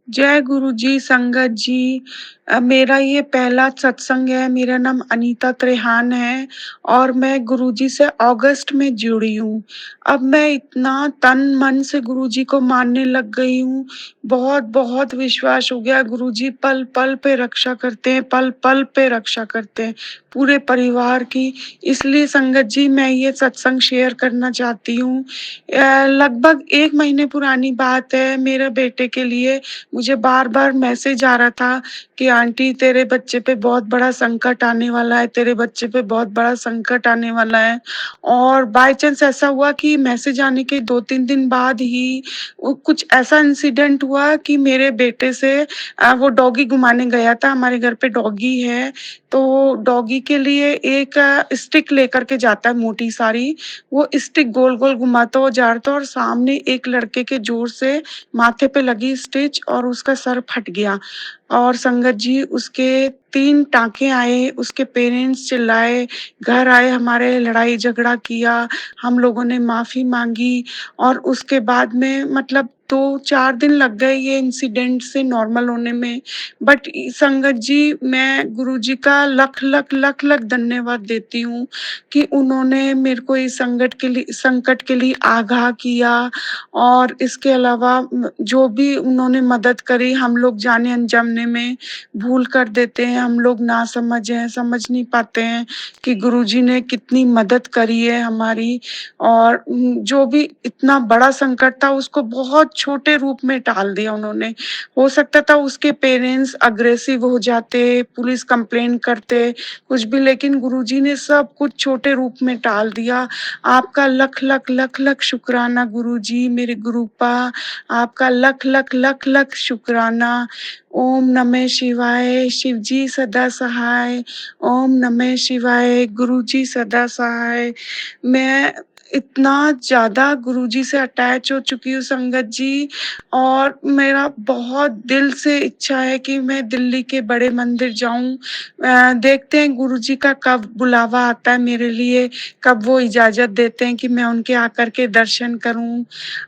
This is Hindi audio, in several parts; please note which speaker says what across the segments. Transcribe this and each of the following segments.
Speaker 1: जय गुरु जी, संगत जी। मेरा ये पहला सत्संग है। मेरा नाम अनीता त्रेहान है और मैं गुरुजी से अगस्त में जुड़ी हूँ। अब मैं इतना तन-मन से गुरुजी को मानने लग गई हूँ। बहुत-बहुत विश्वास हो गया। गुरुजी पल-पल पे रक्षा करते हैं, पल-पल पे रक्षा करते हैं, पूरे परिवार की। इसलिए संगत जी मैं ये सत्संग शेयर करना चाहती हूँ। लगभग 1 महीने पुरानी बात है। मेरे बेटे के लिए मुझे बार-बार मैसेज आ रहा था कि आंटी तेरे बच्चे पे बहुत बड़ा संकट आने वाला है, तेरे बच्चे पे बहुत बड़ा संकट आने वाला है। और बाय चांस ऐसा हुआ कि मैसेज आने के 2-3 दिन बाद ही वो कुछ ऐसा इंसिडेंट हुआ कि मेरे बेटे से वो डॉगी घुमाने गया था, हमारे घर पे डॉगी है, तो डॉगी के लिए एक स्टिक लेकर के जाता है मोटी सारी, वो स्टिक गोल-गोल घुमाता हुआ जा रहा था और सामने एक लड़के के ज़ोर से माथे पे लगी स्टिच और उसका सर फट गया। और संगत जी उसके 3 टाँके आए, उसके पेरेंट्स चिल्लाए, घर आए हमारे, लड़ाई झगड़ा किया, हम लोगों ने माफ़ी माँगी और उसके बाद में मतलब 2-4 दिन लग गए ये इंसिडेंट से नॉर्मल होने में। बट संगत जी मैं गुरुजी का लख-लख धन्यवाद देती हूँ कि उन्होंने मेरे को इस संकट के लिए आगाह किया और इसके अलावा जो भी उन्होंने मदद करी, हम लोग जाने-अनजाने में भूल कर देते हैं, हम लोग नासमझ हैं, समझ नहीं पाते हैं कि गुरुजी ने कितनी मदद करी है हमारी और जो भी इतना बड़ा संकट था उसको बहुत छोटे रूप में टाल दिया उन्होंने। हो सकता था उसके पेरेंट्स अग्रेसिव हो जाते, पुलिस कंप्लेंट करते, कुछ भी, लेकिन गुरुजी ने सब कुछ छोटे रूप में टाल दिया। आपका लख-लख शुक्राना गुरुजी, मेरे गुरुपा, आपका लख-लख शुक्राना। ओम नमः शिवाय, शिव जी सदा सहाय। ओम नमः शिवाय, गुरुजी सदा सहाय। मैं इतना ज़्यादा गुरुजी से अटैच हो चुकी हूँ संगत जी और मेरा बहुत दिल से इच्छा है कि मैं दिल्ली के बड़े मंदिर जाऊँ। देखते हैं गुरुजी का कब बुलावा आता है मेरे लिए, कब वो इजाज़त देते हैं कि मैं उनके आकर के दर्शन करूँ।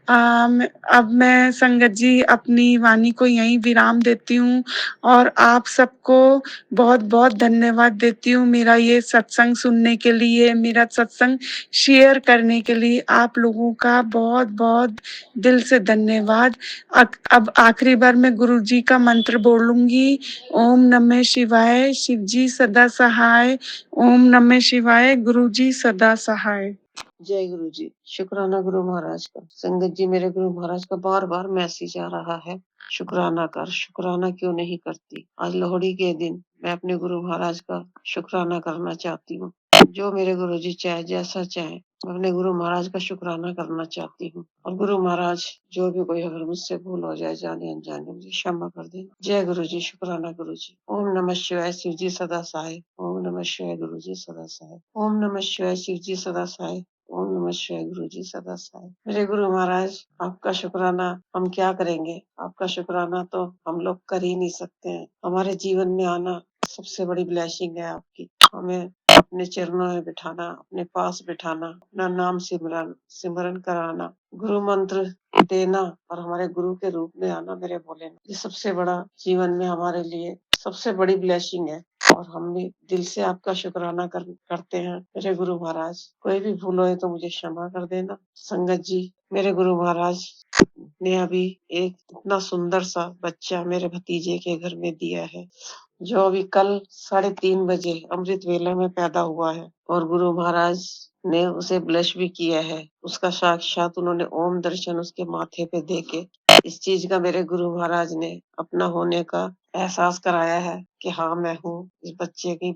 Speaker 1: अब मैं संगत जी अपनी वाणी को यहीं विराम देती हूँ और आप सबको बहुत-बहुत धन्यवाद देती हूँ मेरा ये सत्संग सुनने के लिए, मेरा सत्संग शेयर करने के लिए। आप लोगों का बहुत-बहुत दिल से धन्यवाद। अब आखिरी बार मैं गुरुजी का मंत्र बोलूँगी। ओम नमः शिवाय, शिव जी सदा सहाय। ओम नमः शिवाय, गुरुजी सदा सहाय।
Speaker 2: जय गुरु जी। शुक्राना गुरु महाराज का। संगत जी मेरे गुरु महाराज का बार बार मैसेज आ रहा है, शुक्राना कर, शुक्राना क्यों नहीं करती। आज लोहड़ी के दिन मैं अपने गुरु महाराज का शुक्राना करना चाहती हूँ। जो मेरे गुरु जी चाहे, जैसा चाहे, मैं अपने गुरु महाराज का शुक्राना करना चाहती हूँ। और गुरु महाराज जो भी कोई अगर मुझसे भूल हो जाए जाने अनजाने, मुझे क्षमा कर देना। जय गुरु जी, शुक्राना गुरु जी। ओम नमः शिवाय, शिव जी सदा सहाय। ओम नमः शिवाय, गुरु जी सदा सहाय। ओम नमः शिवाय, शिव जी सदा सहाय। ओम नमः शिवाय, गुरु जी सदा सहाय। मेरे गुरु महाराज आपका शुक्राना हम क्या करेंगे, आपका शुक्राना तो हम लोग कर ही नहीं सकते हैं। हमारे जीवन में आना सबसे बड़ी ब्लेसिंग है आपकी। हमें अपने चरणों में बिठाना, अपने पास बिठाना, अपना नाम सिमरन सिमरन कराना, गुरु मंत्र देना और हमारे गुरु के रूप में आना, मेरे भोलेनाथ, ये सबसे बड़ा जीवन में हमारे लिए सबसे बड़ी ब्लेसिंग है। और हम भी दिल से आपका शुक्राना करते हैं मेरे गुरु महाराज। कोई भी भूल हो तो मुझे क्षमा कर देना। संगत जी मेरे गुरु महाराज ने अभी एक इतना सुंदर सा बच्चा मेरे भतीजे के घर में दिया है, जो अभी कल 3:30 बजे अमृत वेला में पैदा हुआ है। और गुरु महाराज ने उसे ब्लश भी किया है। उसका साक्षात उन्होंने ओम दर्शन उसके माथे पे देके इस चीज का मेरे गुरु महाराज ने अपना होने का एहसास कराया है कि हाँ मैं हूँ इस बच्चे की।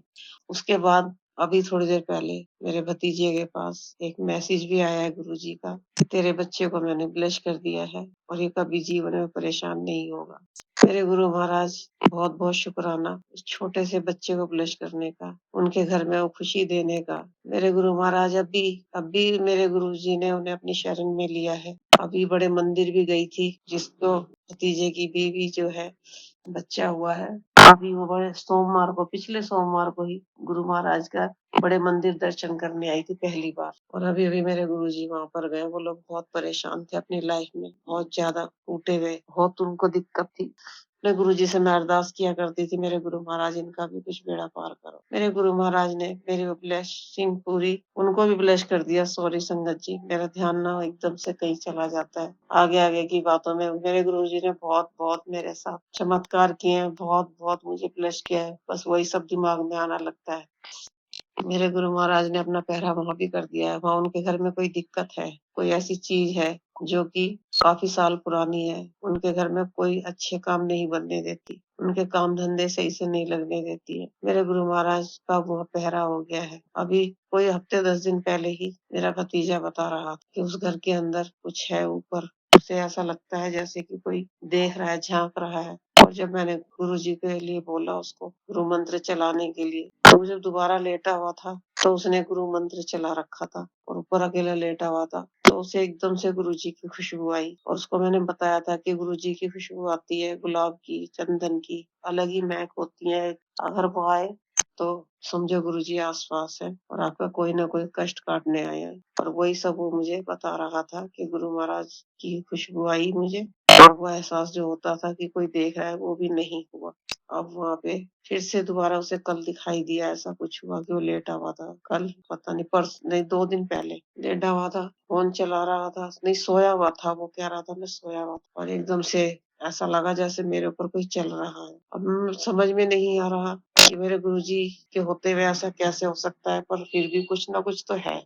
Speaker 2: उसके बाद अभी थोड़ी देर पहले मेरे भतीजे के पास एक मैसेज भी आया है गुरुजी का कि तेरे बच्चे को मैंने ब्लश कर दिया है और ये कभी जीवन में परेशान नहीं होगा। मेरे गुरु महाराज बहुत बहुत शुक्राना उस छोटे से बच्चे को ब्लश करने का, उनके घर में वो खुशी देने का। मेरे गुरु महाराज अभी मेरे गुरुजी ने उन्हें अपनी शरण में लिया है। अभी बड़े मंदिर भी गई थी, जिसको भतीजे की बीवी जो है बच्चा हुआ है, अभी वो बड़े सोमवार को, पिछले सोमवार को ही गुरु महाराज का बड़े मंदिर दर्शन करने आई थी पहली बार। और अभी अभी मेरे गुरुजी वहां पर गए। वो लोग बहुत परेशान थे अपनी लाइफ में, बहुत ज्यादा टूटे हुए, बहुत उनको दिक्कत थी। मैं गुरुजी से मैं अरदास किया करती थी, मेरे गुरु महाराज इनका भी कुछ बेड़ा पार करो। मेरे गुरु महाराज ने मेरी ब्लेसिंग पूरी, उनको भी ब्लेस कर दिया। सॉरी संगत जी, मेरा ध्यान ना एकदम से कहीं चला जाता है आगे आगे की बातों में। मेरे गुरुजी ने बहुत बहुत मेरे साथ चमत्कार किए हैं, बहुत बहुत मुझे ब्लेस किया है, बस वही सब दिमाग में आना लगता है। मेरे गुरु महाराज ने अपना पहरा वहां भी कर दिया है। वहां उनके घर में कोई दिक्कत है, कोई ऐसी चीज है जो कि काफी साल पुरानी है, उनके घर में कोई अच्छे काम नहीं बनने देती, उनके काम धंधे सही से नहीं लगने देती है। मेरे गुरु महाराज का वह पहरा हो गया है। अभी कोई हफ्ते 10 दिन पहले ही मेरा भतीजा बता रहा था कि उस घर के अंदर कुछ है ऊपर, उसे ऐसा लगता है जैसे कि कोई देख रहा है, झांक रहा है। और जब मैंने गुरुजी के लिए बोला उसको गुरु मंत्र चलाने के लिए, वो जब दोबारा लेटा हुआ था तो उसने गुरु मंत्र चला रखा था और ऊपर अकेला लेटा हुआ था। तो उसे एकदम से गुरुजी की खुशबू आई और उसको मैंने बताया था कि गुरुजी की खुशबू आती है गुलाब की, चंदन की, अलग ही महक होती है। अगर वो आए तो समझो गुरुजी आसपास है और आपका कोई ना कोई कष्ट काटने आए हैं। और वही सब वो मुझे बता रहा था कि गुरु महाराज की खुशबू आई मुझे, और वो एहसास जो होता था कि कोई देख रहा है वो भी नहीं हुआ। अब वहाँ पे फिर से दोबारा उसे कल दिखाई दिया, ऐसा कुछ हुआ कि वो लेटा हुआ था। कल पता नहीं, परस नहीं, 2 दिन पहले लेटा हुआ था, फोन चला रहा था, नहीं सोया हुआ था। वो कह रहा था मैं सोया हुआ था और एकदम से ऐसा लगा जैसे मेरे ऊपर कोई चल रहा है। अब समझ में नहीं आ रहा कि मेरे गुरुजी के होते हुए ऐसा कैसे हो सकता है, पर फिर भी कुछ ना कुछ तो है।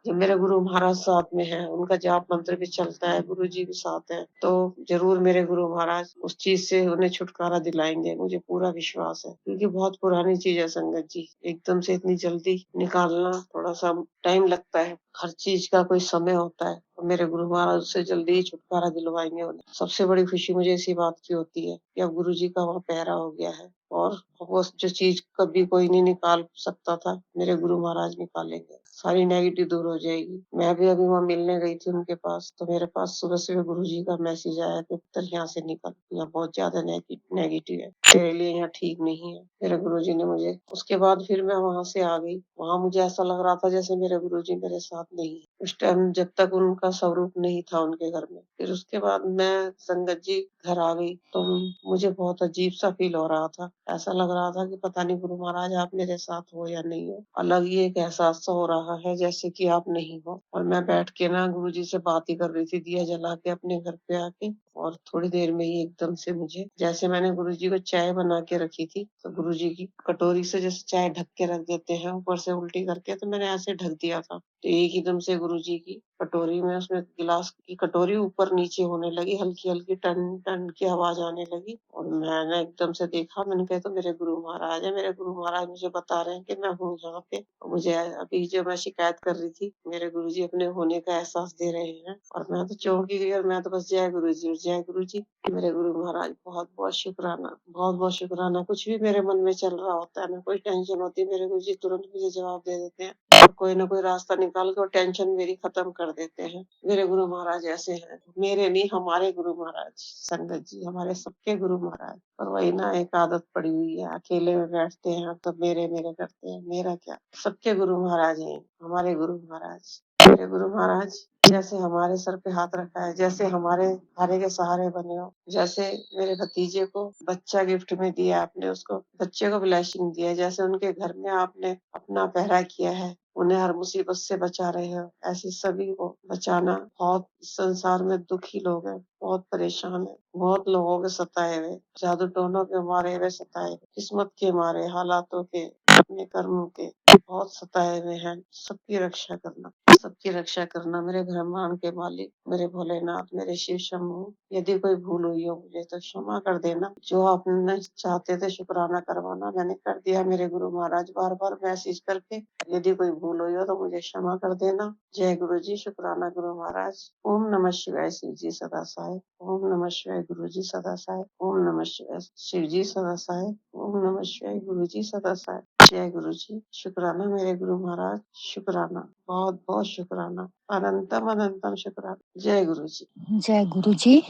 Speaker 2: जब मेरे गुरु महाराज साथ में है, उनका जाप मंत्र भी चलता है, गुरुजी भी साथ है, तो जरूर मेरे गुरु महाराज उस चीज से उन्हें छुटकारा दिलाएंगे, मुझे पूरा विश्वास है। क्योंकि बहुत पुरानी चीज है संगत जी, एकदम से इतनी जल्दी निकालना थोड़ा सा टाइम लगता है। हर चीज का कोई समय होता है, और मेरे गुरु महाराज उससे जल्दी ही छुटकारा दिलवाएंगे उन्हें। सबसे बड़ी खुशी मुझे इसी बात की होती है कि अब गुरुजी का वहाँ पहरा हो गया है, और वो जो चीज कभी कोई नहीं निकाल सकता था, मेरे गुरु महाराज निकालेंगे। सारी नेगेटिव दूर हो जाएगी। मैं भी अभी वहाँ मिलने गई थी उनके पास, तो मेरे पास सुबह सुबह गुरुजी का मैसेज आया कि पुत्र यहाँ से निकल, यहाँ बहुत ज्यादा नेगेटिव है, तेरे लिए यहाँ ठीक नहीं है। मेरे गुरुजी ने मुझे, उसके बाद फिर मैं वहाँ से आ गई। वहाँ मुझे ऐसा लग रहा था जैसे मेरे गुरुजी मेरे साथ नहीं है उस टाइम, जब तक उनका स्वरूप नहीं था उनके घर में। फिर उसके बाद मैं संगत जी घर आ गई तो मुझे बहुत अजीब सा फील हो रहा था। ऐसा लग रहा था कि पता नहीं गुरु महाराज आप मेरे साथ हो या नहीं हो। अलग ही एक एहसास सा हो रहा है जैसे कि आप नहीं हो। और मैं बैठ के ना गुरुजी से बात ही कर रही थी, दिया जला के अपने घर पे आके, और थोड़ी देर में ही एकदम से मुझे, जैसे मैंने गुरुजी को चाय बना के रखी थी, तो गुरुजी की कटोरी से जैसे चाय ढक के रख देते हैं ऊपर से उल्टी करके, तो मैंने ऐसे ढक दिया था। तो एक एकदम से गुरुजी की कटोरी में, उसमें गिलास की कटोरी ऊपर नीचे होने लगी, हल्की हल्की टन टन की आवाज आने लगी। और मैंने एकदम से देखा, मैंने कहा तो मेरे गुरु महाराज है। मेरे गुरु महाराज मुझे बता रहे हैं कि मैं हूँ यहाँ पे। मुझे अभी जो मैं शिकायत कर रही थी, मेरे गुरुजी अपने होने का एहसास दे रहे हैं। और मैं तो चौंक ही गई, और मैं तो बस जय गुरुजी और जय गुरुजी। मेरे गुरु महाराज बहुत बहुत शुक्राना, बहुत बहुत शुक्राना। कुछ भी मेरे मन में चल रहा होता है ना, कोई टेंशन होती है, मेरे गुरुजी तुरंत मुझे जवाब दे देते हैं, और कोई ना कोई रास्ता निकाल के वो टेंशन मेरी खत्म कर देते हैं। मेरे गुरु महाराज ऐसे हैं, मेरे नहीं, हमारे गुरु महाराज संगत जी, हमारे सबके गुरु महाराज। और वही ना एक आदत पड़ी हुई है, अकेले में बैठते हैं तो मेरे मेरे करते हैं, मेरा क्या, सबके गुरु महाराज हैं हमारे गुरु महाराज। मेरे गुरु महाराज जैसे हमारे सर पे हाथ रखा है, जैसे हमारे सहारे के सहारे बने हो, जैसे मेरे भतीजे को बच्चा गिफ्ट में दिया आपने, उसको बच्चे को ब्लेसिंग दिया, जैसे उनके घर में आपने अपना पहरा किया है, उन्हें हर मुसीबत से बचा रहे हो, ऐसे सभी को बचाना। बहुत संसार में दुखी लोग हैं, बहुत परेशान है, बहुत लोगों के सताए हुए, जादू टोनों के मारे हुए सताए हुए, किस्मत के मारे, हालातों के, अपने कर्मों के बहुत सताए हुए हैं। सबकी रक्षा करना, सबकी रक्षा करना। मेरे ब्रह्मांड के मालिक, मेरे भोलेनाथ, मेरे शिव शंभू, यदि कोई भूल हुई हो मुझे तो क्षमा कर देना। जो आपने चाहते थे शुक्राना करवाना, मैंने कर दिया मेरे गुरु महाराज, बार बार मैसेज करके। यदि कोई भूल हुई हो तो मुझे क्षमा कर देना। जय गुरु जी, शुक्राना गुरु महाराज। ओम नमः शिवाय, शिव जी सदा सहाय। ओम नमः शिवाय, गुरु जी सदा सहाय। ओम नमः शिवाय, शिव जी सदा सहाय। ओम नमः शिवाय, गुरु जी सदा सहाय। जय गुरु जी, शुक्राना मेरे गुरु महाराज, शुक्राना, बहुत बहुत शुक्राना, अनंतम अनंतम शुक्राना। जय गुरु जी।
Speaker 3: जय गुरु जी,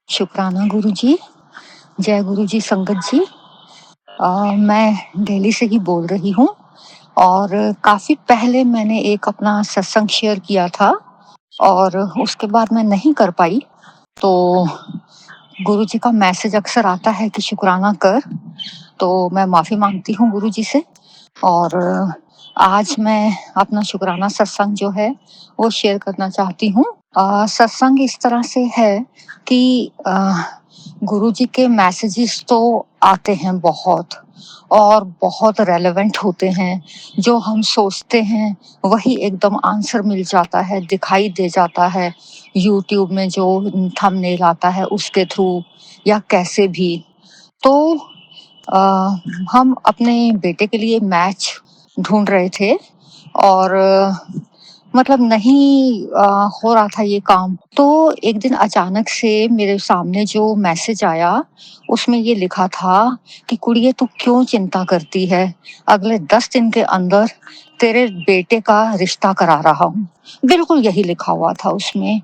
Speaker 3: शुक्राना गुरु जी, जय गुरु जी संगत जी। मैं दिल्ली से ही बोल रही हूँ और काफ़ी पहले मैंने एक अपना सत्संग शेयर किया था और उसके बाद मैं नहीं कर पाई। तो गुरुजी का मैसेज अक्सर आता है कि शुकराना कर, तो मैं माफ़ी माँगती हूँ गुरुजी से और आज मैं अपना शुकराना सत्संग जो है वो शेयर करना चाहती हूँ। सत्संग इस तरह से है कि गुरुजी के मैसेजेस तो आते हैं बहुत और बहुत रेलेवेंट होते हैं। जो हम सोचते हैं वही एकदम आंसर मिल जाता है, दिखाई दे जाता है। यूट्यूब में जो थंबनेल आता है उसके थ्रू या कैसे भी। तो अ, हम अपने बेटे के लिए मैच ढूँढ रहे थे और मतलब नहीं हो रहा था ये काम। तो एक दिन अचानक से मेरे सामने जो मैसेज आया, उसमें ये लिखा था कि कुड़िए तू क्यों चिंता करती है? अगले 10 दिन के अंदर तेरे बेटे का रिश्ता करा रहा हूँ। बिल्कुल यही लिखा हुआ था उसमें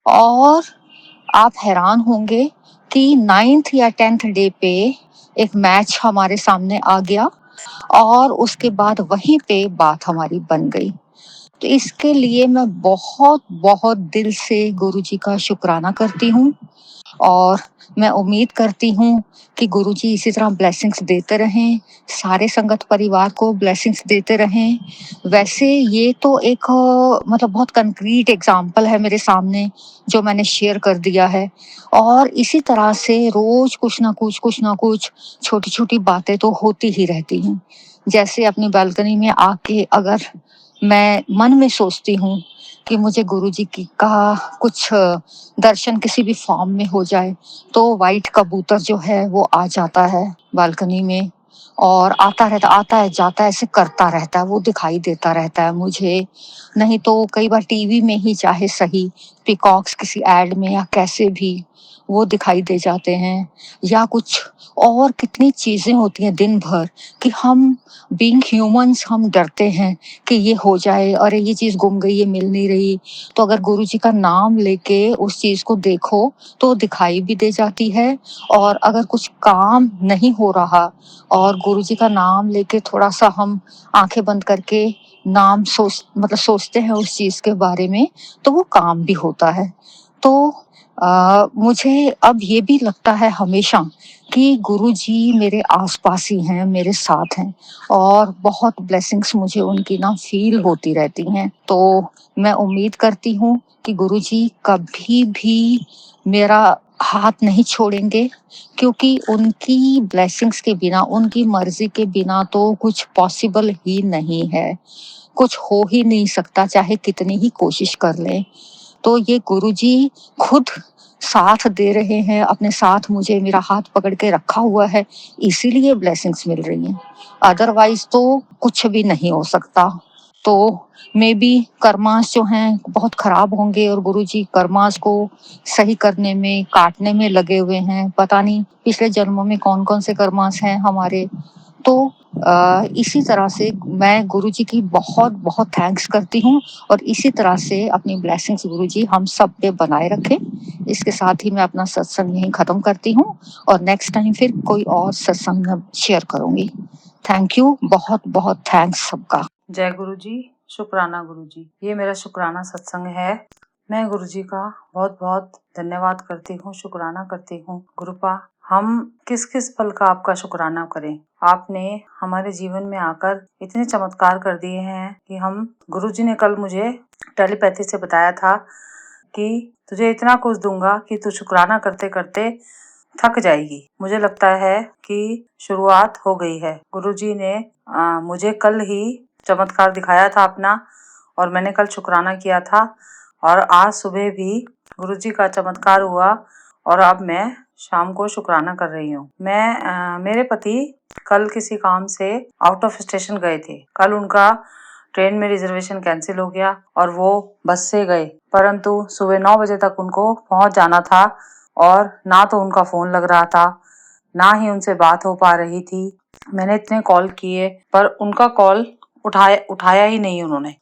Speaker 3: और आप हैरान होंगे कि 9th या 10th डे पे एक मैच हमारे सामने आ गया और उसके बाद वहीं पे बात हमारी बन गई। तो इसके लिए मैं बहुत-बहुत दिल से गुरुजी का शुक्राना करती हूँ और मैं उम्मीद करती हूँ कि गुरुजी इसी तरह ब्लेसिंग्स देते रहें, सारे संगत परिवार को ब्लेसिंग्स देते रहें। वैसे ये तो एक मतलब बहुत कंक्रीट एग्ज़ाम्पल है मेरे सामने जो मैंने शेयर कर दिया है और इसी तरह से रोज़ कुछ ना कुछ छोटी-छोटी बातें तो होती ही रहती हैं। जैसे अपनी बालकनी में आके अगर मैं मन में सोचती हूँ कि मुझे गुरुजी की का कुछ दर्शन किसी भी फॉर्म में हो जाए, तो व्हाइट कबूतर जो है वो आ जाता है बालकनी में और आता है, जाता है, ऐसे करता रहता है, वो दिखाई देता रहता है मुझे। नहीं तो कई बार टीवी में ही चाहे सही, पीकॉक्स किसी ऐड में या कैसे भी, वो दिखाई दे जाते हैं या कुछ और कितनी चीज़ें होती हैं दिन भर कि हम बीइंग ह्यूमन्स हम डरते हैं कि ये हो जाए, अरे ये चीज़ गुम गई, ये मिल नहीं रही। तो अगर गुरुजी का नाम लेके उस चीज़ को देखो, तो दिखाई भी दे जाती है और अगर कुछ काम नहीं हो रहा और गुरुजी का नाम लेके थोड़ा-सा हम आँखें बंद करके नाम सोचते हैं उस चीज़ के बारे में, तो वो काम भी होता है। तो मुझे अब ये भी लगता है हमेशा कि गुरुजी मेरे आस-पास ही हैं, मेरे साथ हैं और बहुत ब्लेसिंग्स मुझे उनकी ना फ़ील होती रहती हैं। तो मैं उम्मीद करती हूँ कि गुरुजी कभी भी मेरा हाथ नहीं छोड़ेंगे क्योंकि उनकी ब्लेसिंग्स के बिना, उनकी मर्ज़ी के बिना तो कुछ पॉसिबल ही नहीं है। कुछ हो ही नहीं सकता चाहे कितनी ही कोशिश कर लें। तो ये गुरुजी खुद साथ दे रहे हैं, अपने साथ मुझे मेरा हाथ पकड़ के रखा हुआ है, इसीलिए ब्लेसिंग्स मिल रही हैं। अदरवाइज़ तो कुछ भी नहीं हो सकता। तो मेबी कर्मास जो हैं बहुत खराब होंगे और गुरुजी कर्मास को सही करने में, काटने में लगे हुए हैं। पता नहीं पिछले जन्मों में कौन-कौन से कर्मास हैं हमारे। तो इसी तरह से मैं गुरुजी की बहुत-बहुत थैंक्स करती हूँ और इसी तरह से अपनी ब्लेसिंग्स गुरुजी हम सब पे बनाए रखें। इसके साथ ही मैं अपना सत्संग यहीं ख़त्म करती हूँ और नेक्स्ट टाइम फिर कोई और सत्संग में शेयर करूँगी। थैंक यू, बहुत-बहुत थैंक्स सबका।
Speaker 4: जय गुरु जी, शुक्राना गुरु जी। ये मेरा शुक्राना सत्संग है। मैं गुरु जी का बहुत बहुत धन्यवाद करती हूँ, शुक्राना करती हूँ। गुरुपा, हम किस किस पल का आपका शुक्राना करें। आपने हमारे जीवन में आकर इतने चमत्कार कर दिए हैं कि हम गुरु जी ने कल मुझे टेलीपैथी से बताया था कि तुझे इतना कुछ दूंगा कि तू शुक्राना करते करते थक जाएगी। मुझे लगता है कि शुरुआत हो गई है। गुरुजी ने मुझे कल ही चमत्कार दिखाया था अपना और मैंने कल शुक्राना किया था और आज सुबह भी गुरुजी का चमत्कार हुआ और अब मैं शाम को शुक्राना कर रही हूँ। मेरे पति कल किसी काम से आउट ऑफ स्टेशन गए थे। कल उनका ट्रेन में रिजर्वेशन कैंसिल हो गया और वो बस से गए, परंतु सुबह 9 बजे तक उनको पहुंच जाना था और ना तो उनका फोन लग रहा था, ना ही उनसे बात हो पा रही थी। मैंने इतने कॉल किए पर उनका कॉल उठाया ही नहीं उन्होंने।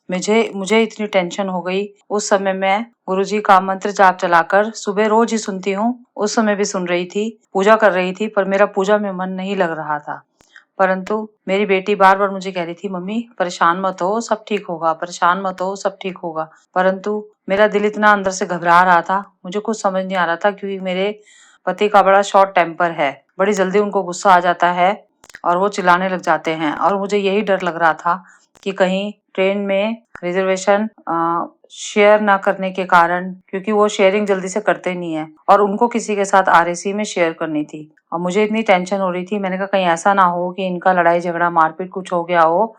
Speaker 4: मुझे इतनी टेंशन हो गई। उस समय मैं गुरुजी का मंत्र जाप चलाकर सुबह रोज ही सुनती हूँ, उस समय भी सुन रही थी, पूजा कर रही थी, पर मेरा पूजा में मन नहीं लग रहा था। परंतु मेरी बेटी बार बार मुझे कह रही थी, मम्मी परेशान मत हो, सब ठीक होगा, परेशान मत हो, सब ठीक होगा। परंतु मेरा दिल इतना अंदर से घबरा रहा था, मुझे कुछ समझ नहीं आ रहा था, क्योंकि मेरे पति का बड़ा शॉर्ट टेम्पर है, बड़ी जल्दी उनको गुस्सा आ जाता है और वो चिल्लाने लग जाते हैं। और मुझे यही डर लग रहा था कि कहीं ट्रेन में रिजर्वेशन शेयर ना करने के कारण, क्योंकि वो शेयरिंग जल्दी से करते नहीं है, और उनको किसी के साथ आरएसी में शेयर करनी थी। और मुझे इतनी टेंशन हो रही थी, मैंने कहा कहीं ऐसा ना हो कि इनका लड़ाई झगड़ा मारपीट कुछ हो गया हो।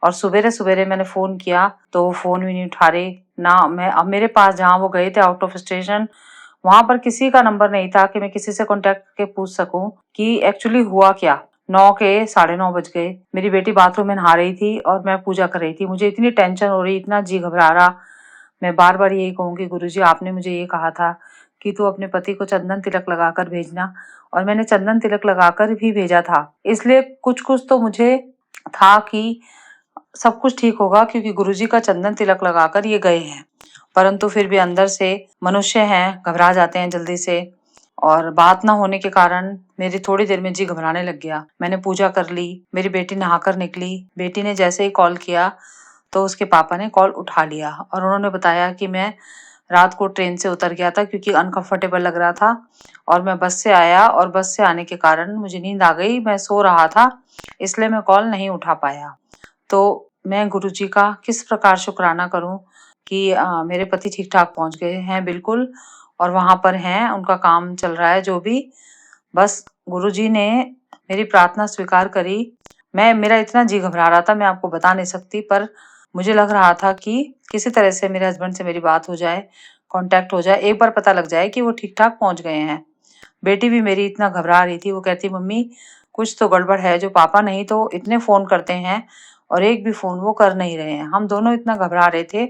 Speaker 4: और सुबेरे सुबेरे मैंने फोन किया तो वो फोन भी नहीं उठा रहे ना। अब मेरे पास जहाँ वो गए थे आउट ऑफ स्टेशन, वहां पर किसी का नंबर नहीं था कि मैं किसी से कांटेक्ट करके पूछ सकूं कि एक्चुअली हुआ क्या। 9 के 9:30 बज गए। मेरी बेटी बाथरूम में नहा रही थी और मैं पूजा कर रही थी। मुझे इतनी टेंशन हो रही, इतना जी घबरा रहा। मैं बार बार यही कहूंगी, गुरुजी आपने मुझे ये कहा था कि तू अपने पति को चंदन तिलक लगाकर भेजना, और मैंने चंदन तिलक लगाकर भी भेजा था। इसलिए कुछ कुछ तो मुझे था कि सब कुछ ठीक होगा, क्योंकि गुरुजी का चंदन तिलक लगाकर ये गए हैं। परंतु फिर भी अंदर से मनुष्य हैं, घबरा जाते हैं जल्दी से, और बात ना होने के कारण मेरी थोड़ी देर में जी घबराने लग गया। मैंने पूजा कर ली, मेरी बेटी नहाकर निकली। बेटी ने जैसे ही कॉल किया तो उसके पापा ने कॉल उठा लिया और उन्होंने बताया कि मैं रात को ट्रेन से उतर गया था, क्योंकि अनकंफर्टेबल लग रहा था, और मैं बस से आया, और बस से आने के कारण मुझे नींद आ गई, मैं सो रहा था, इसलिए मैं कॉल नहीं उठा पाया। तो मैं गुरुजी का किस प्रकार शुक्राना करूं कि मेरे पति ठीक ठाक पहुंच गए हैं बिल्कुल, और वहां पर हैं, उनका काम चल रहा है जो भी। बस गुरुजी ने मेरी प्रार्थना स्वीकार करी। मेरा इतना जी घबरा रहा था, मैं आपको बता नहीं सकती, पर मुझे लग रहा था कि किसी तरह से मेरे हस्बैंड से मेरी बात हो जाए, कांटेक्ट हो जाए, एक बार पता लग जाए कि वो ठीक ठाक पहुंच गए हैं। बेटी भी मेरी इतना घबरा रही थी, वो कहती मम्मी कुछ तो गड़बड़ है, जो पापा नहीं तो इतने फोन करते हैं और एक भी फोन वो कर नहीं रहे हैं। हम दोनों इतना घबरा रहे थे,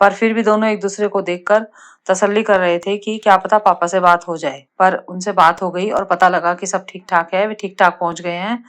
Speaker 4: पर फिर भी दोनों एक दूसरे को देखकर तसल्ली कर रहे थे कि क्या पता पापा से बात हो जाए। पर उनसे बात हो गई और पता लगा कि सब ठीक ठाक है, वे ठीक ठाक पहुंच गए हैं,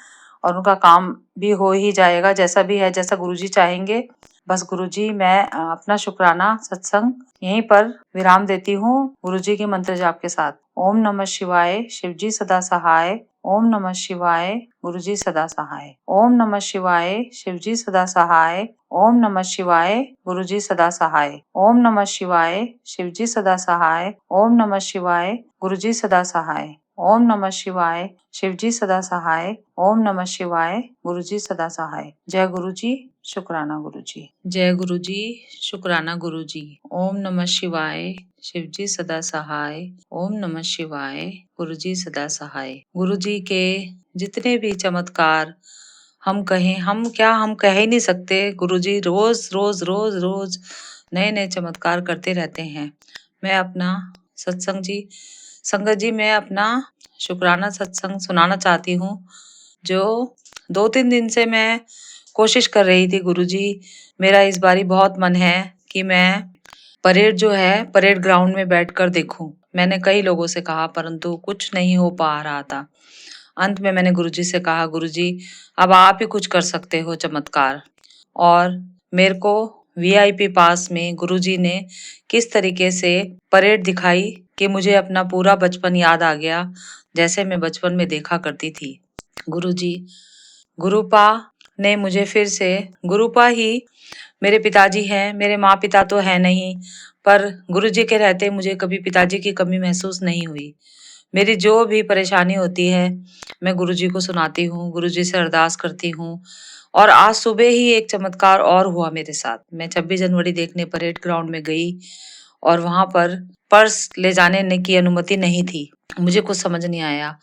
Speaker 4: और उनका काम भी हो ही जाएगा, जैसा भी है, जैसा गुरुजी चाहेंगे। बस गुरुजी, मैं अपना शुक्राना सत्संग यहीं पर विराम देती हूँ गुरुजी के मंत्र जाप के साथ। ओम नमः शिवाय, शिवजी सदा सहाय। ओम नमः शिवाय, गुरुजी सदा सहाय। ओम नमः शिवाय, शिवजी सदा सहाय। ओम नमः शिवाय, गुरुजी सदा सहाय। ओम नमः शिवाय, शिवजी सदा सहाय। ओम नमः शिवाय, गुरुजी सदा सहाय। ओम नमः शिवाय, शिवजी सदा सहाय। ओम नमः शिवाय, गुरुजी सदा सहाय। जय गुरुजी, शुक्राना गुरुजी। जय गुरुजी, शुक्राना गुरुजी। ओम नमः शिवाय, शिवजी सदा सहाय। ओम नमः शिवाय, गुरुजी सदा सहाय। गुरुजी के जितने भी चमत्कार हम कह ही नहीं सकते। गुरुजी रोज रोज रोज रोज नए नए चमत्कार करते रहते हैं। मैं अपना संगत जी, मैं अपना शुक्राना सत्संग सुनाना चाहती हूँ, जो 2-3 दिन से मैं कोशिश कर रही थी। गुरुजी, मेरा इस बारी बहुत मन है कि मैं परेड जो है, परेड ग्राउंड में बैठकर देखूं। मैंने कई लोगों से कहा, परंतु कुछ नहीं हो पा रहा था। अंत में मैंने गुरुजी से कहा, गुरुजी अब आप ही कुछ कर सकते हो चमत्कार। और मेरे को वीआईपी पास में गुरुजी ने किस तरीके से परेड दिखाई कि मुझे अपना पूरा बचपन याद आ गया, जैसे मैं बचपन में देखा करती थी। गुरुजी, गुरुपा ने मुझे फिर से, गुरुपा ही मेरे पिताजी हैं, मेरे माँ पिता तो है नहीं, पर गुरुजी के रहते मुझे कभी पिताजी की कमी महसूस नहीं हुई। मेरी जो भी परेशानी होती है मैं गुरुजी को सुनाती हूँ, गुरुजी से अरदास करती हूँ। और आज सुबह ही एक चमत्कार और हुआ मेरे साथ। मैं 26 जनवरी देखने परेड ग्राउंड में गई और वहां पर पर्स ले जाने की अनुमति नहीं थी। मुझे कुछ समझ नहीं आया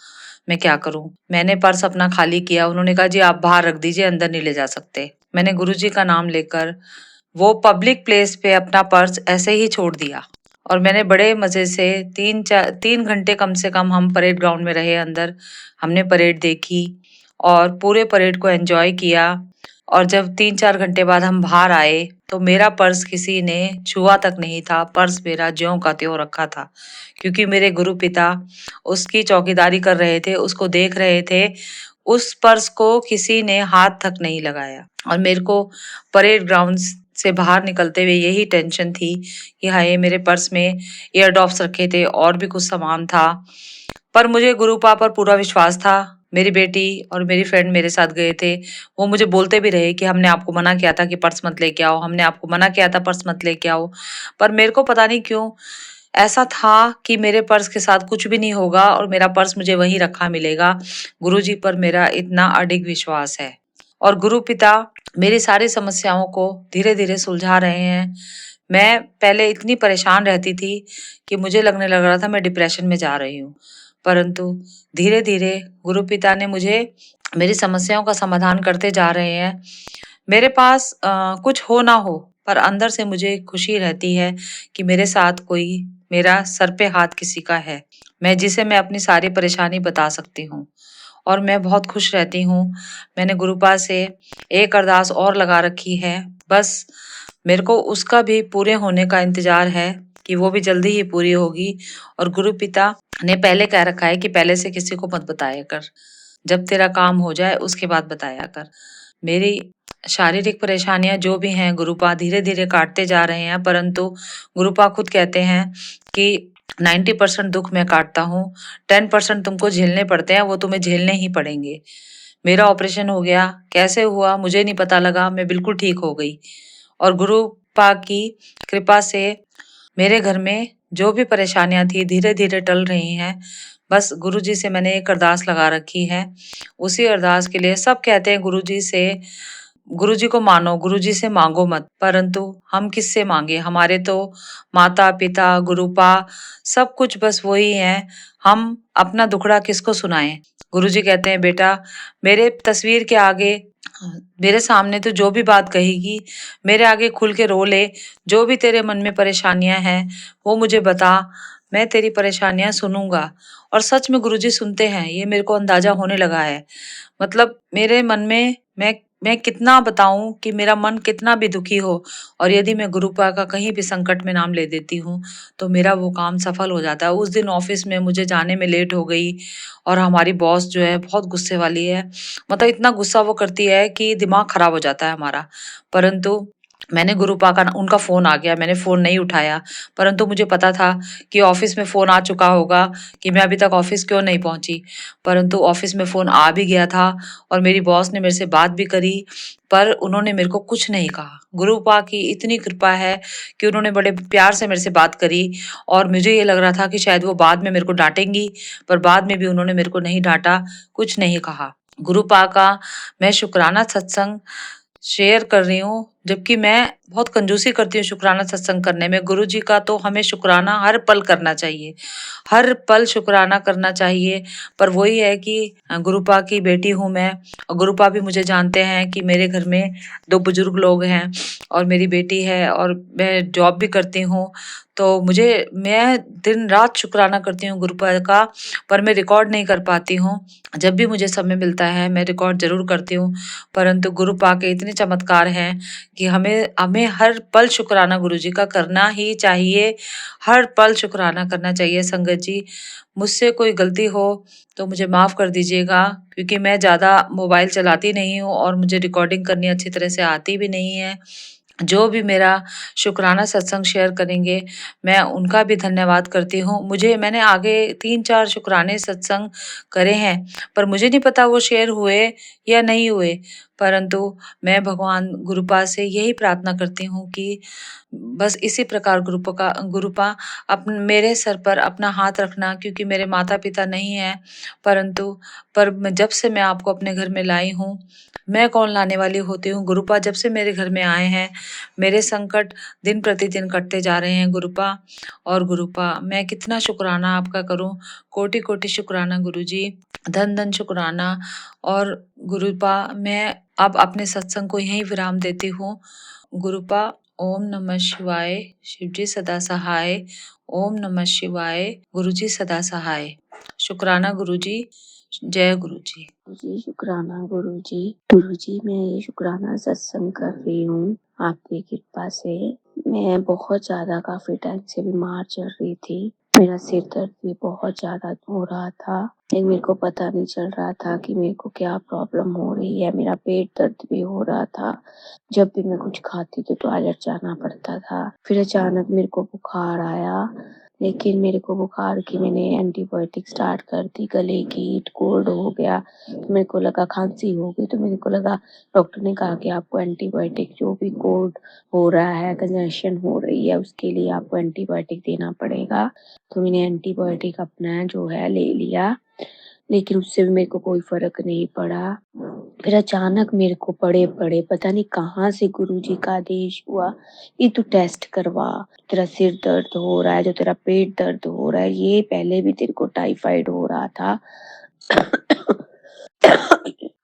Speaker 4: मैं क्या करूं। मैंने पर्स अपना खाली किया। उन्होंने कहा जी आप बाहर रख दीजिए, अंदर नहीं ले जा सकते। मैंने गुरुजी का नाम लेकर वो पब्लिक प्लेस पे अपना पर्स ऐसे ही छोड़ दिया, और मैंने बड़े मजे से 3 घंटे कम से कम हम परेड ग्राउंड में रहे अंदर। हमने परेड देखी और पूरे परेड को एंजॉय किया। और जब 3-4 घंटे बाद हम बाहर आए तो मेरा पर्स किसी ने छुआ तक नहीं था। पर्स मेरा ज्यों का त्यों रखा था, क्योंकि मेरे गुरु पिता उसकी चौकीदारी कर रहे थे, उसको देख रहे थे। उस पर्स को किसी ने हाथ तक नहीं लगाया। और मेरे को परेड ग्राउंड से बाहर निकलते हुए यही टेंशन थी कि हाय मेरे पर्स में ईयर ड्रॉप्स रखे थे और भी कुछ सामान था। पर मुझे गुरुपा पर पूरा विश्वास था। मेरी बेटी और मेरी फ्रेंड मेरे साथ गए थे। वो मुझे बोलते भी रहे कि हमने आपको मना किया था कि पर्स मत लेके आओ, हमने आपको मना किया था पर्स मत लेके आओ। पर मेरे को पता नहीं क्यों ऐसा था कि मेरे पर्स के साथ कुछ भी नहीं होगा और मेरा पर्स मुझे वहीं रखा मिलेगा। गुरुजी पर मेरा इतना अडिग विश्वास है और गुरु पिता मेरी सारी समस्याओं को धीरे-धीरे सुलझा रहे हैं। मैं पहले इतनी परेशान रहती थी कि मुझे लगने लग रहा था मैं डिप्रेशन में जा रही हूँ। परंतु धीरे-धीरे गुरु पिता ने मुझे मेरी समस्याओं का समाधान करते जा रहे हैं। मेरे पास कुछ हो ना हो पर अंदर से मुझे खुशी रहती है कि मेरे साथ कोई मेरा सर पे हाथ किसी का है। जिसे मैं अपनी सारी परेशानी बता सकती हूँ और मैं बहुत खुश रहती हूँ। मैंने गुरुपा से एक अरदास और लगा रखी है। बस मेरे को उसका भी पूरे होने का इंतज़ार है कि वो भी जल्दी ही पूरी होगी और गुरु पिता ने पहले कह रखा है कि पहले से किसी को मत बताया कर। जब तेरा काम हो जाए उसके बाद बताया कर। मेरी शारीरिक परेशानियाँ जो भी हैं गुरुपा धीरे-धीरे काटते जा रहे हैं, परंतु गुरुपा खुद कहते हैं कि 90% दुःख मैं काटता हूँ, 10% तुमको झेलने पड़ते हैं, वो तुम्हें झेलने ही पड़ेंगे। मेरा ऑपरेशन हो गया, कैसे हुआ मुझे नहीं पता लगा, मैं बिल्कुल ठीक हो गई और गुरुपा की कृपा से मेरे घर में जो भी परेशानियाँ थी धीरे-धीरे टल रही हैं। बस गुरुजी से मैंने एक अरदास लगा रखी है। उसी अरदास के लिए सब कहते हैं गुरुजी को मानो, गुरुजी से मांगो मत, परंतु हम किससे मांगे? हमारे तो माता-पिता, गुरुपा सब कुछ बस वही हैं। हम अपना दुखड़ा किसको सुनाएं? गुरुजी कहते हैं बेटा मेरे तस्वीर के आगे मेरे सामने तो जो भी बात कहेगी मेरे आगे खुल के रो ले। जो भी तेरे मन में परेशानियां हैं वो मुझे बता, मैं तेरी परेशानियां सुनूंगा। और सच में गुरुजी सुनते हैं, ये मेरे को अंदाजा होने लगा है। मतलब मेरे मन में मैं कितना बताऊं कि मेरा मन कितना भी दुखी हो और यदि मैं गुरुपा का कहीं भी संकट में नाम ले देती हूँ तो मेरा वो काम सफल हो जाता है। उस दिन ऑफिस में मुझे जाने में लेट हो गई और हमारी बॉस जो है बहुत गुस्से वाली है। मतलब इतना गुस्सा वो करती है कि दिमाग खराब हो जाता है हमारा। परंतु मैंने गुरुपा का उनका फोन आ गया, मैंने फोन नहीं उठाया, परंतु मुझे पता था कि ऑफिस में फोन आ चुका होगा कि मैं अभी तक ऑफिस क्यों नहीं पहुंची। परंतु ऑफिस में फोन आ भी गया था और मेरी बॉस ने मेरे से बात भी करी, पर उन्होंने मेरे को कुछ नहीं कहा। गुरुपा की इतनी कृपा है कि उन्होंने बड़े प्यार से मेरे से बात करी और मुझे ये लग रहा था कि शायद वो बाद में मेरे को डांटेंगी, पर बाद में भी उन्होंने मेरे को नहीं डांटा, कुछ नहीं कहा। गुरुपा का मैं शुक्राना सत्संग शेयर कर रही हूँ, जबकि मैं बहुत कंजूसी करती हूँ शुक्राना सत्संग करने में। गुरुजी का तो हमें शुक्राना हर पल करना चाहिए, हर पल शुक्राना करना चाहिए। पर वही है कि गुरुपा की बेटी हूँ मैं और गुरुपा भी मुझे जानते हैं कि मेरे घर में 2 बुजुर्ग लोग हैं और मेरी बेटी है और मैं जॉब भी करती हूँ। तो मैं दिन-रात शुक्राना करती हूँ गुरुपा का, पर मैं रिकॉर्ड नहीं कर पाती हूँ। जब भी मुझे समय मिलता है मैं रिकॉर्ड ज़रूर करती हूँ, परंतु गुरुपा के इतने चमत्कार हैं कि हमें हमें हर पल शुक्राना गुरुजी का करना ही चाहिए, हर पल शुक्राना करना चाहिए। संगत जी, मुझसे कोई गलती हो तो मुझे माफ़ कर दीजिएगा, क्योंकि मैं ज़्यादा मोबाइल चलाती नहीं हूँ और मुझे रिकॉर्डिंग करनी अच्छी तरह से आती भी नहीं है। जो भी मेरा शुक्राना सत्संग शेयर करेंगे, मैं उनका भी धन्यवाद करती हूँ। मैंने आगे 3-4 शुक्राने सत्संग करे हैं, पर मुझे नहीं पता वो शेयर हुए या नहीं हुए। परंतु मैं भगवान गुरुपा से यही प्रार्थना करती हूँ कि बस इसी प्रकार गुरुपा मेरे सर पर अपना हाथ रखना, क्योंकि मेरे माता-पिता नहीं हैं, परंतु जब से मैं आपको अपने घर में लाई हूँ, मैं कौन लाने वाली होती हूँ। गुरुपा जब से मेरे घर में आए हैं, मेरे संकट दिन प्रतिदिन कटते जा रहे हैं गुरुपा। और गुरुपा मैं कितना शुक्राना आपका करूँ, कोटि-कोटि शुक्राना गुरुजी, धन-धन शुक्राना। और गुरुपा मैं अब अपने सत्संग को यहीं विराम देती हूँ। गुरुपा ओम नमः शिवाय, शिवजी सदा सहाय। ओम नमः शिवाय, गुरुजी सदा सहाय। शुक्राना गुरुजी, जय गुरुजी।
Speaker 5: जी शुक्राना गुरुजी। गुरुजी मैं ये शुक्राना सत्संग कर रही हूँ आपकी कृपा से। मैं बहुत ज्यादा काफी टाइम से बीमार चल रही थी। मेरा सिर दर्द भी बहुत ज्यादा हो रहा था, लेकिन मेरे को पता नहीं चल रहा था कि मेरे को क्या प्रॉब्लम हो रही है। मेरा पेट दर्द भी हो रहा था, जब भी मैं कुछ खाती तो टॉयलेट जाना पड़ता था। फिर अचानक मेरे को बुखार आया लेकिन मेरे को बुखार की मैंने एंटीबायोटिक स्टार्ट कर दी, गले की, कोल्ड हो गया, तो मेरे को लगा खांसी हो गई, तो मेरे को लगा डॉक्टर ने कहा कि आपको एंटीबायोटिक जो भी कोल्ड हो रहा है, कंजेशन हो रही है, उसके लिए आपको एंटीबायोटिक देना पड़ेगा। तो मैंने एंटीबायोटिक अपना जो है ले लिया, लेकिन उससे भी मेरे को कोई फ़र्क नहीं पड़ा। फिर अचानक मेरे को पड़े-पड़े पता नहीं कहाँ से गुरुजी का आदेश हुआ, "ये तू टेस्ट करवा, तेरा सिर दर्द हो रहा है, जो तेरा पेट दर्द हो रहा है, ये पहले भी तेरे को टाइफाइड हो रहा था।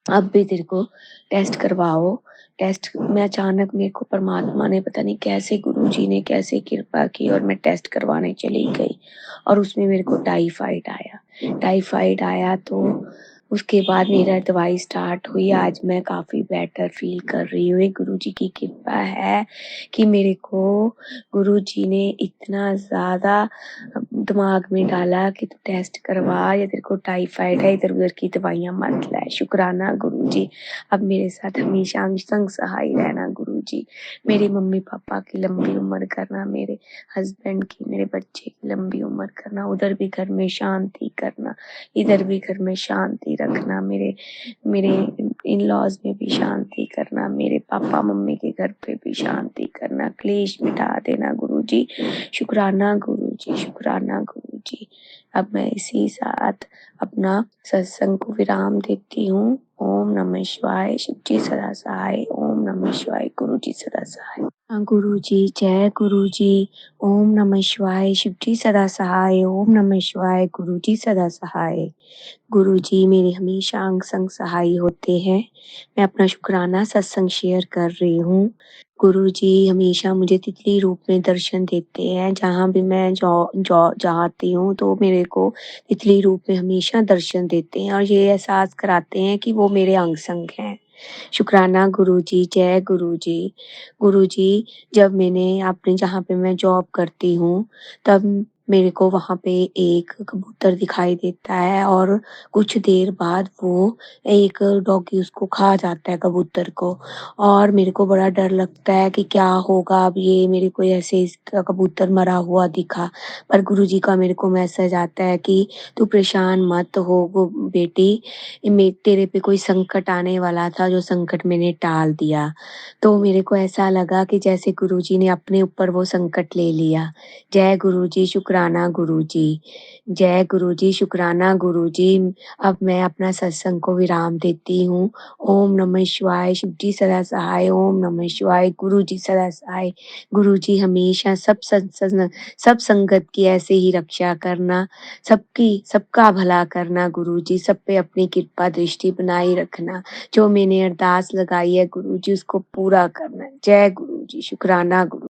Speaker 5: अब भी तेरे को टेस्ट करवाओ।" टेस्ट में अचानक मेरे को परमात्मा ने पता नहीं कैसे गुरुजी ने कैसे कृपा की और मैं टेस्ट करवाने चली गई और उसमें मेरे को टाइफाइड आया। टाइफाइड आया तो उसके बाद मेरा दवाई स्टार्ट हुई। आज मैं काफ़ी बेटर फ़ील कर रही हूँ। ये गुरुजी की कृपा है कि मेरे को गुरुजी ने इतना ज़्यादा दिमाग में डाला कि तू टेस्ट करवा, या तेरे को टाइफाइड है, इधर-उधर की दवाइयाँ मत ले। शुक्राना गुरुजी, अब मेरे साथ हमेशा संग सहाय रहना गुरुजी। मेरे मम्मी-पापा की लंबी उम्र करना, मेरे हस्बैंड की, मेरे बच्चे की लंबी उम्र करना, उधर भी घर में शांति करना, इधर भी घर में शांति रखना, मेरे मेरे इन-लॉज़ में भी शांति करना, मेरे पापा-मम्मी के घर पे भी शांति करना, क्लेश मिटा देना गुरुजी। शुक्राना गुरुजी, शुक्राना गुरुजी। अब मैं इसी साथ अपना सत्संग को विराम देती हूँ। ओम नमः शिवाय, शिव जी सदा सहाय। ओम नमः शिवाय, गुरु जी सदा सहाय। गुरु जी, जय गुरु जी। ओम नमः शिवाय, शिव जी सदा सहाय। ओम नमः शिवाय, गुरु जी सदा सहाय। गुरु जी मेरे हमेशा अंग संग सहाय होते हैं। मैं अपना शुक्राना सत्संग शेयर कर रही हूँ। गुरु जी हमेशा मुझे तितली रूप में दर्शन देते हैं। जहाँ भी मैं जाती हूँ तो मेरे को तितली रूप में हमेशा दर्शन देते हैं और ये एहसास कराते हैं कि वो मेरे अंग संग हैं। शुक्राना गुरु जी, जय गुरु जी। गुरु जी, जब मैंने अपने जहाँ पे मैं जॉब करती हूँ, तब मेरे को वहाँ पे एक कबूतर दिखाई देता है और कुछ देर बाद वो एक डॉगी उसको खा जाता है कबूतर को और मेरे को बड़ा डर लगता है कि क्या होगा अब, ये मेरे को ऐसे इसका कबूतर मरा हुआ दिखा। पर गुरुजी का मेरे को मैसेज आता है कि तू परेशान मत हो बेटी, तेरे पे कोई संकट आने वाला था, जो संकट मैंने टाल दिया। तो मेरे को ऐसा लगा कि जैसे गुरुजी ने अपने ऊपर वो संकट ले लिया। जय गुरुजी, शुक्राना गुरुजी। जय गुरुजी, शुक्राना गुरुजी। अब मैं अपना सत्संग को विराम देती हूँ। ओम नमः शिवाय, शिव जी सदा सहाय। ओम नमः शिवाय, गुरु जी सदा सहाय। गुरु जी हमेशा सब संगत की ऐसे ही रक्षा करना, सबका भला करना गुरु जी, सब पे अपनी कृपा दृष्टि बनाए रखना। जो मैंने अरदास लगाई है गुरु जी उसको पूरा करना। जय गुरु जी, शुक्राना गुरु।